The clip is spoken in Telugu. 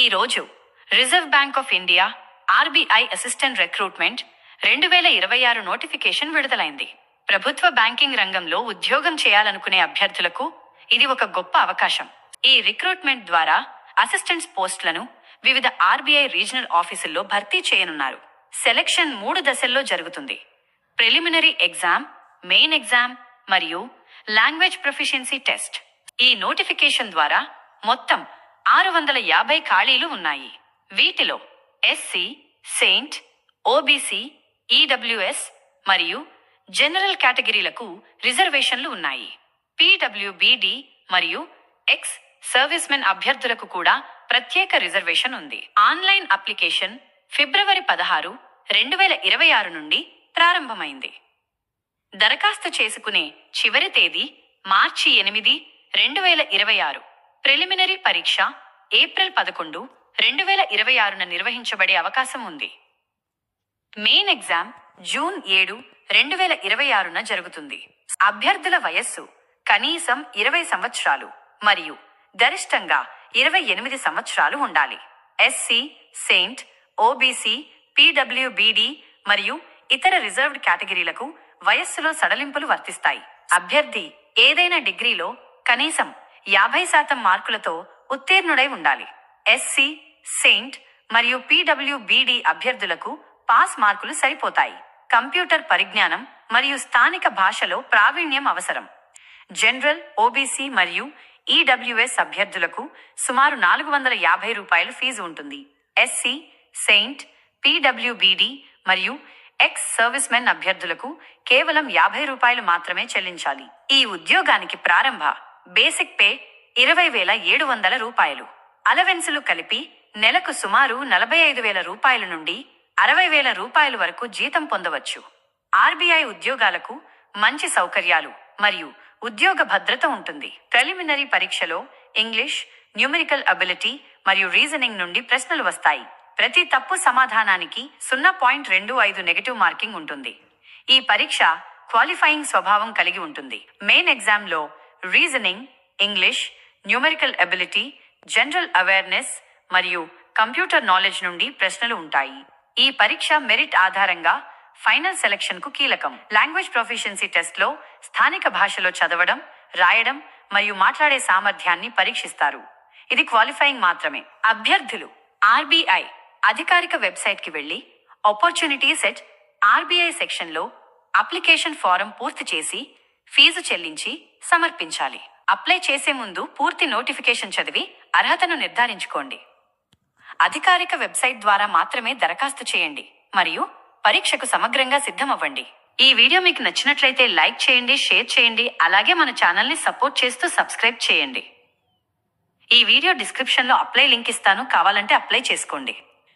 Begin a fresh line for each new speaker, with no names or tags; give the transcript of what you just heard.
ఈ రోజు reserve bank of India RBI assistant recruitment 2026 notification విడుదలైంది. ప్రభుత్వ బ్యాంకింగ్ రంగంలో ఉద్యోగం చేయాలనుకునే అభ్యర్థులకు ఇది ఒక గొప్ప అవకాశం. ఈ రిక్రూట్మెంట్ ద్వారా అసిస్టెంట్స్ పోస్టులను వివిధ ఆర్బీఐ రీజనల్ ఆఫీసుల్లో భర్తీ చేయనున్నారు. సెలక్షన్ 3 దశల్లో జరుగుతుంది. ప్రిలిమినరీ ఎగ్జామ్, మెయిన్ ఎగ్జామ్ మరియు లాంగ్వేజ్ ప్రొఫిషియన్సీ టెస్ట్. ఈ నోటిఫికేషన్ ద్వారా మొత్తం 650 ఖాళీలు ఉన్నాయి. వీటిలో ఎస్సీ, సెయింట్, ఓబీసీ, ఈడబ్ల్యూఎస్ మరియు జనరల్ కేటగిరీలకు రిజర్వేషన్లు ఉన్నాయి. పీడబ్ల్యూబీడీ మరియు ఎక్స్ సర్వీస్మెన్ అభ్యర్థులకు కూడా ప్రత్యేక రిజర్వేషన్ ఉంది. ఆన్లైన్ అప్లికేషన్ ఫిబ్రవరి 16, 2026 నుండి ప్రారంభమైంది. దరఖాస్తు చేసుకునే చివరి తేదీ మార్చి 8, 2026. ప్రిలిమినరీ పరీక్ష ఏప్రిల్ 11, 2026 నిర్వహించబడే అవకాశం ఉంది. మెయిన్ ఎగ్జామ్ జూన్ 7, 2026 జరుగుతుంది. అభ్యర్థుల వయస్సు కనీసం 20 సంవత్సరాలు మరియు గరిష్టంగా 28 సంవత్సరాలు ఉండాలి. ఎస్సీ, సెయింట్, ఓబీసీ, పీడబ్ల్యూబీడీ మరియు ఇతర రిజర్వ్డ్ కేటగిరీలకు వయస్సులో సడలింపులు వర్తిస్తాయి. అభ్యర్థి ఏదైనా డిగ్రీలో కనీసం 50% మార్కులతో ఉత్తీర్ణుడై ఉండాలి. ఎస్సీ, సెయింట్ మరియు పీడబ్ల్యూబీడీ అభ్యర్థులకు పాస్ మార్కులు సరిపోతాయి. కంప్యూటర్ పరిజ్ఞానం మరియు స్థానిక భాషలో ప్రావీణ్యం అవసరం. జనరల్, ఓబీసీ మరియు ఈడబ్ల్యూఎస్ అభ్యర్థులకు సుమారు ₹450 ఫీజు ఉంటుంది. ఎస్సీ, సెయింట్, పీడబ్ల్యూబీడీ మరియు ఎక్స్ సర్వీస్మెన్ అభ్యర్థులకు కేవలం ₹50 మాత్రమే చెల్లించాలి. ఈ ఉద్యోగానికి ప్రారంభ బేసిక్ పే ₹20,700. అలవెన్సులు కలిపి నెలకు సుమారు ₹45,000 నుండి ₹60,000 వరకు జీతం పొందవచ్చు. ఆర్బీఐ ఉద్యోగాలకు మంచి సౌకర్యాలు మరియు ఉద్యోగ భద్రత ఉంటుంది. ప్రిలిమినరీ పరీక్షలో ఇంగ్లీష్, న్యూమెరికల్ అబిలిటీ మరియు రీజనింగ్ నుండి ప్రశ్నలు వస్తాయి. ప్రతి తప్పు సమాధానానికి 0.25 నెగటివ్ మార్కింగ్ ఉంటుంది. ఈ పరీక్ష క్వాలిఫైయింగ్ స్వభావం కలిగి ఉంటుంది. మెయిన్ ఎగ్జామ్లో reasoning, English, numerical ability, general awareness మరియు కంప్యూటర్ నాలెడ్జ్ నుండి ప్రశ్నలు ఉంటాయి. ఈ పరీక్ష మెరిట్ ఆధారంగా ఫైనల్ సెలక్షన్ కు కీలకం. లాంగ్వేజ్ ప్రొఫిషియన్సీ టెస్ట్లో స్థానిక భాషలో చదవడం, రాయడం మరియు మాట్లాడే సామర్థ్యాన్ని పరీక్షిస్తారు. ఇది క్వాలిఫైయింగ్ మాత్రమే. అభ్యర్థులు ఆర్బీఐ అధికారిక వెబ్సైట్కి వెళ్లి ఆపర్చునిటీస్ ఎట్ ఆర్బీఐ సెక్షన్లో అప్లికేషన్ ఫారం పూర్తి చేసి ఫీజు చెల్లించి సమర్పించాలి. అప్లై చేసే ముందు పూర్తి నోటిఫికేషన్ చదివి అర్హతను నిర్ధారించుకోండి. అధికారిక వెబ్సైట్ ద్వారా మాత్రమే దరఖాస్తు చేయండి మరియు పరీక్షకు సమగ్రంగా సిద్ధమవ్వండి. ఈ వీడియో మీకు నచ్చినట్లయితే లైక్ చేయండి, షేర్ చేయండి, అలాగే మన ఛానల్ని సపోర్ట్ చేస్తూ సబ్స్క్రైబ్ చేయండి. ఈ వీడియో డిస్క్రిప్షన్లో అప్లై లింక్ ఇస్తాను, కావాలంటే అప్లై చేసుకోండి.